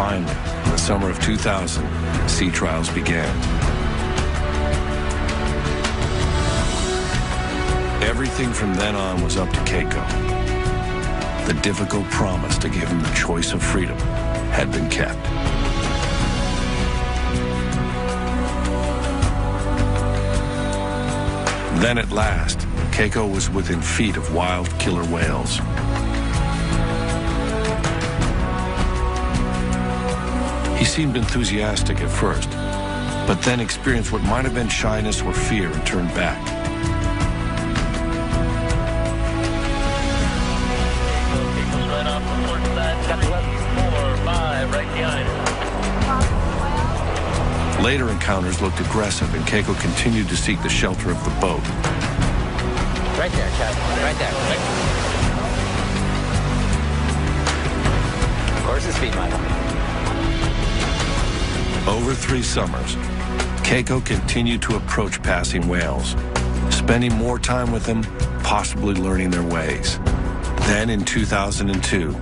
Finally, in the summer of 2000, sea trials began. Everything from then on was up to Keiko. The difficult promise to give him the choice of freedom had been kept. Then at last, Keiko was within feet of wild killer whales. He seemed enthusiastic at first, but then experienced what might have been shyness or fear and turned back. Later encounters looked aggressive, and Keiko continued to seek the shelter of the boat. Right there, Chad. Right there. Of course it's speed, Michael. Over 3 summers, Keiko continued to approach passing whales, spending more time with them, possibly learning their ways. Then in 2002,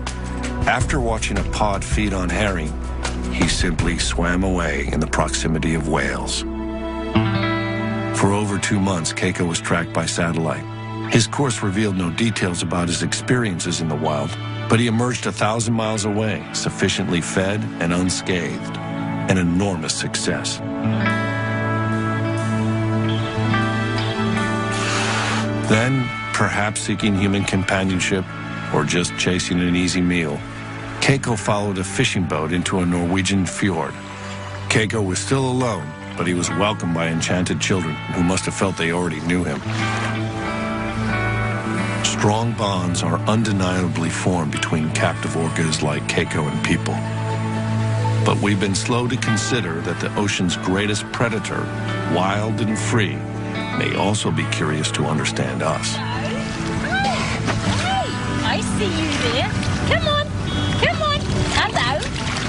after watching a pod feed on herring, he simply swam away in the proximity of whales. For over 2 months, Keiko was tracked by satellite. His course revealed no details about his experiences in the wild, but he emerged 1,000 miles away, sufficiently fed and unscathed. An enormous success. Then, perhaps seeking human companionship or just chasing an easy meal, Keiko followed a fishing boat into a Norwegian fjord. Keiko was still alone, but he was welcomed by enchanted children who must have felt they already knew him. Strong bonds are undeniably formed between captive orcas like Keiko and people. But we've been slow to consider that the ocean's greatest predator, wild and free, may also be curious to understand us. Hey, I see you there. Come on, come on. Hello,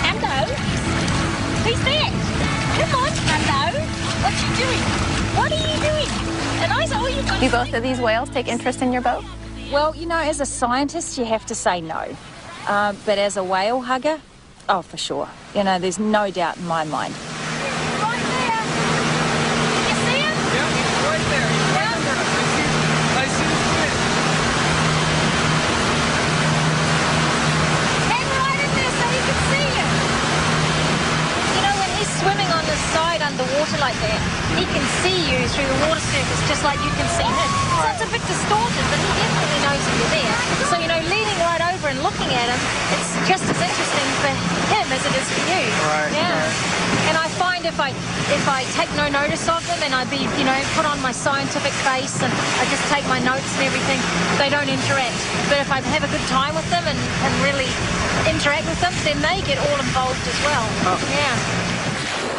hello. Who's that? Come on, hello. What you doing? What are you doing? And I said, oh, you got. Do both of these whales take interest in your boat? Well, you know, as a scientist, you have to say no. But as a whale hugger, oh, for sure. You know, there's no doubt in my mind. Right there. You see him? Yeah, he's right there. He's right there. I see his fin. Hang right in there so you can see him. You know, when he's swimming on the side underwater like that, he can see you through the water surface just like you can see him. So it's a bit distorted, but he definitely knows that you're there. So, you know, leaning right over and looking at him, it's just as interesting for him as it is for you. Right. Yeah. Right. And I find if I take no notice of them and I put on my scientific face and I just take my notes and everything, they don't interact. But if I have a good time with them and really interact with them, then they get all involved as well. Oh. Yeah.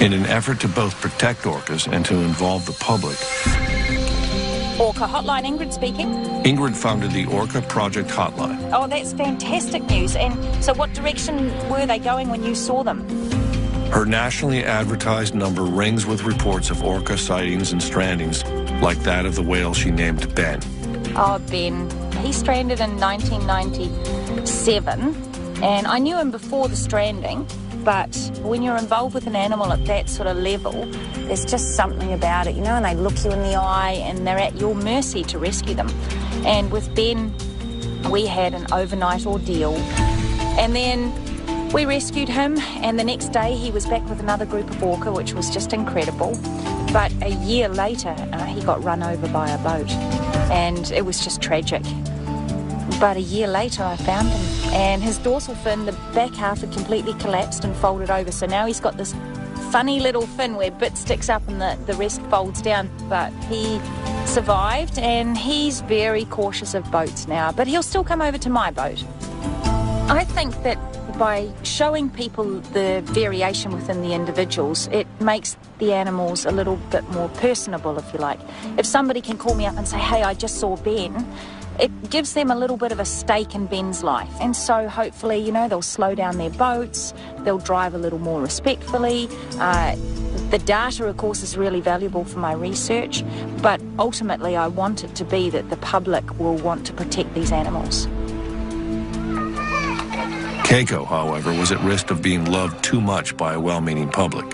In an effort to both protect orcas and to involve the public, Orca Hotline, Ingrid speaking. Ingrid founded the Orca Project Hotline. Oh, that's fantastic news. And so what direction were they going when you saw them? Her nationally advertised number rings with reports of orca sightings and strandings, like that of the whale she named Ben. Oh, Ben. He stranded in 1997, and I knew him before the stranding, but when you're involved with an animal at that sort of level, there's just something about it, you know, and they look you in the eye and they're at your mercy to rescue them. And with Ben, we had an overnight ordeal, and then we rescued him, and the next day he was back with another group of orca, which was just incredible. But a year later, he got run over by a boat, and it was just tragic. But a year later, I found him, and his dorsal fin, the back half, had completely collapsed and folded over. So now he's got this funny little fin where bit sticks up and the rest folds down. But he survived, and he's very cautious of boats now. But he'll still come over to my boat. I think that by showing people the variation within the individuals, it makes the animals a little bit more personable, if you like. If somebody can call me up and say, hey, I just saw Ben, it gives them a little bit of a stake in Ben's life. And so hopefully, you know, they'll slow down their boats, they'll drive a little more respectfully. The data, of course, is really valuable for my research, but ultimately I want it to be that the public will want to protect these animals. Keiko, however, was at risk of being loved too much by a well-meaning public.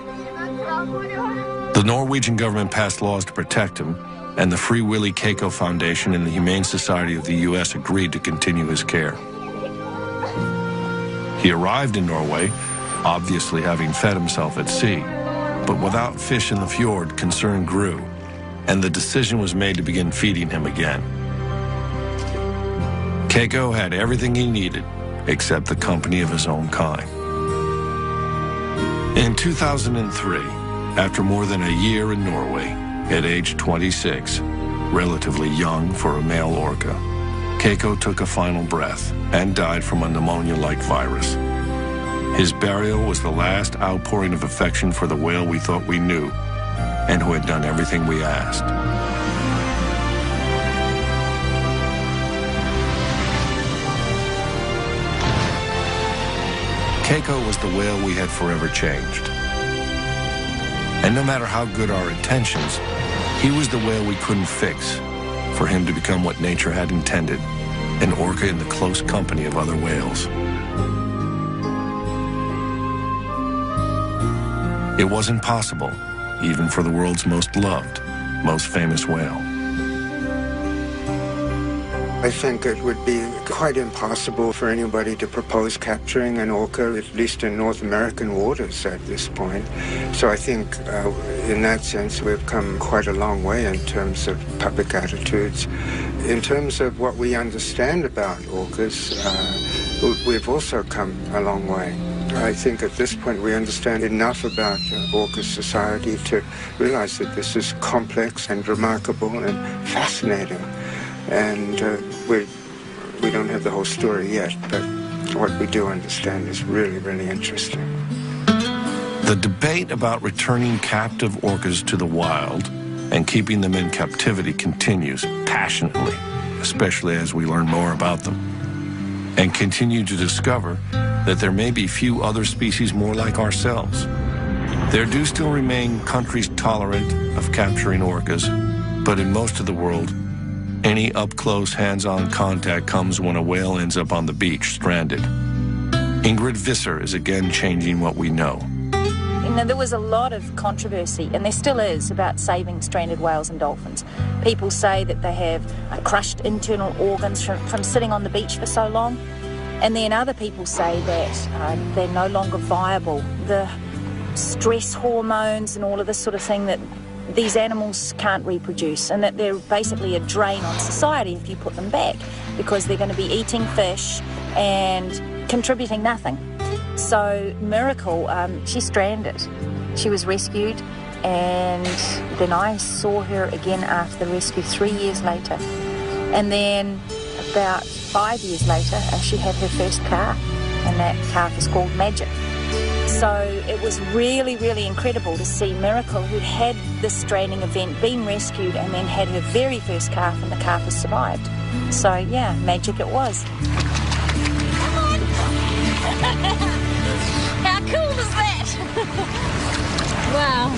The Norwegian government passed laws to protect him, and the Free Willy Keiko Foundation and the Humane Society of the U.S. agreed to continue his care. He arrived in Norway, obviously having fed himself at sea, but without fish in the fjord, concern grew, and the decision was made to begin feeding him again. Keiko had everything he needed, except the company of his own kind. In 2003, after more than a year in Norway, at age 26, relatively young for a male orca, Keiko took a final breath and died from a pneumonia-like virus. His burial was the last outpouring of affection for the whale we thought we knew and who had done everything we asked. Keiko was the whale we had forever changed. And no matter how good our intentions, he was the whale we couldn't fix for him to become what nature had intended, an orca in the close company of other whales. It wasn't possible, even for the world's most loved, most famous whale. I think it would be quite impossible for anybody to propose capturing an orca, at least in North American waters at this point. So I think in that sense we've come quite a long way in terms of public attitudes. In terms of what we understand about orcas, we've also come a long way. I think at this point we understand enough about orca society to realize that this is complex and remarkable and fascinating. And we don't have the whole story yet, but what we do understand is really, really interesting. The debate about returning captive orcas to the wild and keeping them in captivity continues passionately, especially as we learn more about them, and continue to discover that there may be few other species more like ourselves. There do still remain countries tolerant of capturing orcas, but in most of the world, any up-close, hands-on contact comes when a whale ends up on the beach, stranded. Ingrid Visser is again changing what we know. You know, there was a lot of controversy, and there still is, about saving stranded whales and dolphins. People say that they have crushed internal organs from sitting on the beach for so long, and then other people say that they're no longer viable. The stress hormones and all of this sort of thing, that these animals can't reproduce, and that they're basically a drain on society if you put them back, because they're going to be eating fish and contributing nothing. So Miracle, she's stranded. She was rescued, and then I saw her again after the rescue 3 years later. And then about 5 years later, she had her first calf, and that calf is called Magic. So it was really, really incredible to see Miracle, who had this stranding event, been rescued, and then had her very first calf, and the calf has survived. So yeah, magic it was. How cool is that? Wow.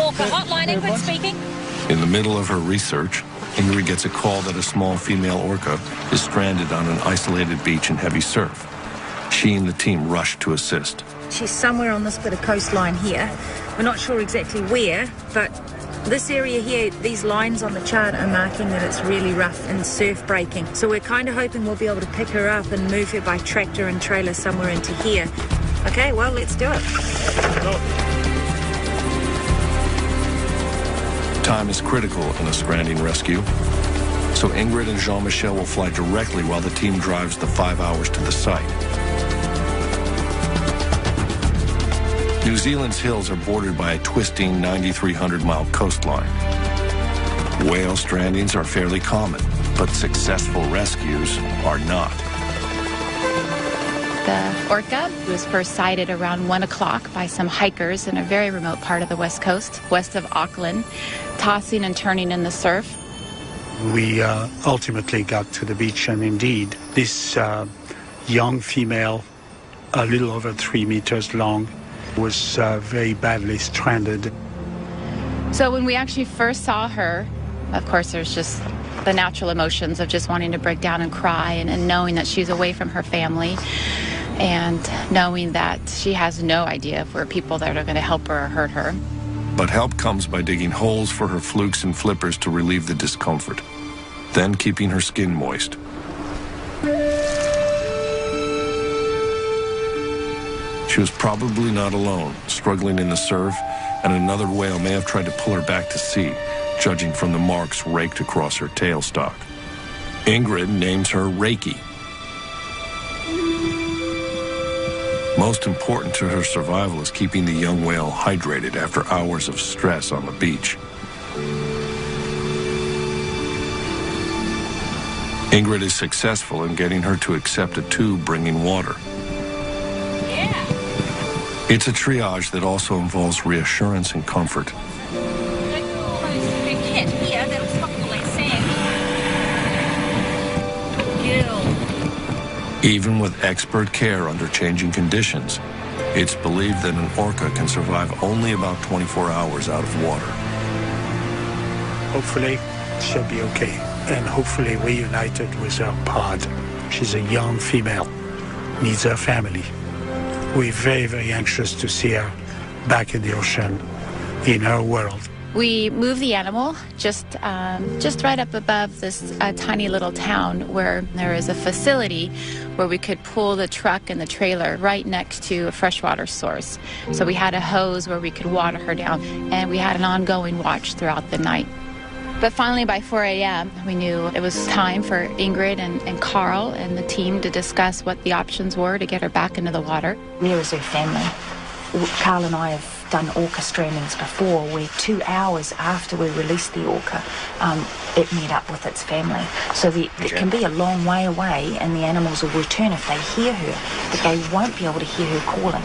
Orca Hotline, Ingrid speaking. In the middle of her research, Ingrid gets a call that a small female orca is stranded on an isolated beach in heavy surf. She and the team rush to assist. She's somewhere on this bit of coastline here. We're not sure exactly where, but this area here, these lines on the chart are marking that it's really rough and surf breaking. So we're kind of hoping we'll be able to pick her up and move her by tractor and trailer somewhere into here. Okay, well, let's do it. Time is critical in a stranding rescue, so Ingrid and Jean-Michel will fly directly while the team drives the 5 hours to the site. New Zealand's hills are bordered by a twisting 9,300-mile coastline. Whale strandings are fairly common, but successful rescues are not. The orca was first sighted around 1 o'clock by some hikers in a very remote part of the west coast, west of Auckland, tossing and turning in the surf. We ultimately got to the beach, and indeed, this young female, a little over 3 meters long, was very badly stranded. So when we actually first saw her, of course there's just the natural emotions of just wanting to break down and cry and knowing that she's away from her family and knowing that she has no idea if we're people that are going to help her or hurt her. But help comes by digging holes for her flukes and flippers to relieve the discomfort, then keeping her skin moist. She was probably not alone, struggling in the surf, and another whale may have tried to pull her back to sea, judging from the marks raked across her tailstock. Ingrid names her Reiki. Most important to her survival is keeping the young whale hydrated after hours of stress on the beach. Ingrid is successful in getting her to accept a tube bringing water. It's a triage that also involves reassurance and comfort. Even with expert care under changing conditions, it's believed that an orca can survive only about 24 hours out of water. Hopefully, she'll be okay, and hopefully reunited with her pod. She's a young female, needs her family. We're very, very anxious to see her back in the ocean, in her world. We moved the animal just right up above this tiny little town where there is a facility where we could pull the truck and the trailer right next to a freshwater source. So we had a hose where we could water her down, and we had an ongoing watch throughout the night. But finally, by 4 a.m., we knew it was time for Ingrid and Carl and the team to discuss what the options were to get her back into the water. There is her family. Carl and I have done orca strandings before, where 2 hours after we released the orca, it met up with its family. So it can be a long way away, and the animals will return if they hear her, but they won't be able to hear her calling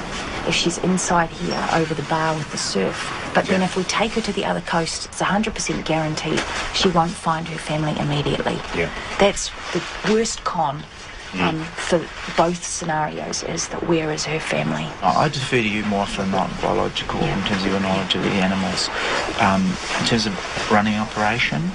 if she's inside here over the bar with the surf. But then if we take her to the other coast, it's 100% guaranteed she won't find her family immediately. That's the worst con for both scenarios, is that where is her family? I defer to you more often than not, biological, in terms of your knowledge of the animals. In terms of running operation,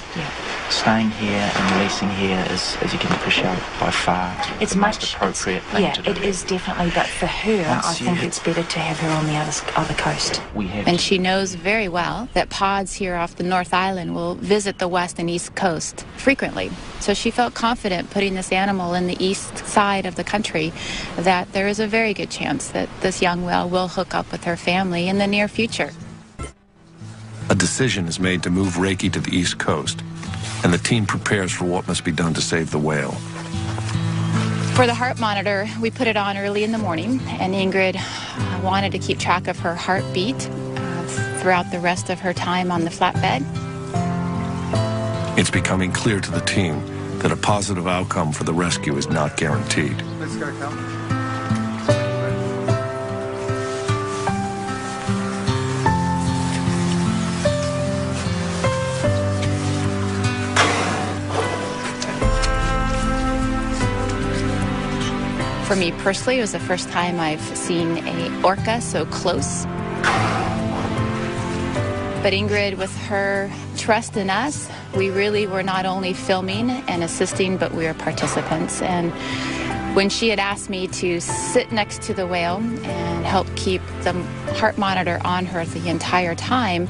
staying here and releasing here is, as you can appreciate, by far it's the much most appropriate thing to do. It is definitely, but for her, I think it's better to have her on the other coast. And she knows very well that pods here off the North Island will visit the west and east coast frequently. So she felt confident putting this animal in the east side of the country, that there is a very good chance that this young whale will hook up with her family in the near future. A decision is made to move Reiki to the east coast, and the team prepares for what must be done to save the whale. For the heart monitor, we put it on early in the morning, and Ingrid wanted to keep track of her heartbeat throughout the rest of her time on the flatbed. It's becoming clear to the team that a positive outcome for the rescue is not guaranteed. Let's go, Cal. For me personally, it was the first time I've seen an orca so close. But Ingrid, with her trust in us, we really were not only filming and assisting, but we were participants. And when she had asked me to sit next to the whale and help keep the heart monitor on her the entire time,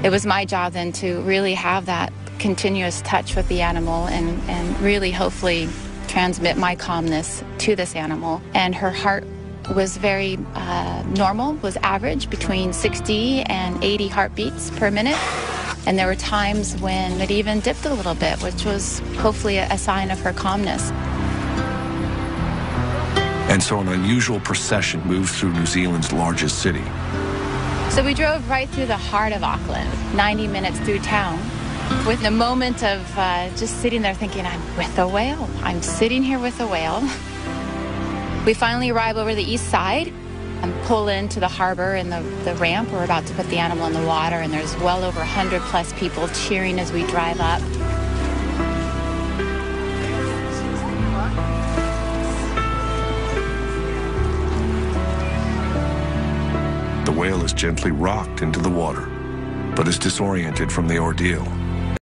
it was my job then to really have that continuous touch with the animal and really hopefully transmit my calmness to this animal. And her heart was very normal, was average, between 60 and 80 heartbeats per minute. And there were times when it even dipped a little bit, which was hopefully a sign of her calmness. And so an unusual procession moves through New Zealand's largest city. So we drove right through the heart of Auckland, 90 minutes through town, with the moment of just sitting there thinking, I'm with a whale. I'm sitting here with a whale. We finally arrive over the east side and pull into the harbor and the ramp. We're about to put the animal in the water, and there's well over 100 plus people cheering as we drive up. The whale is gently rocked into the water, but is disoriented from the ordeal.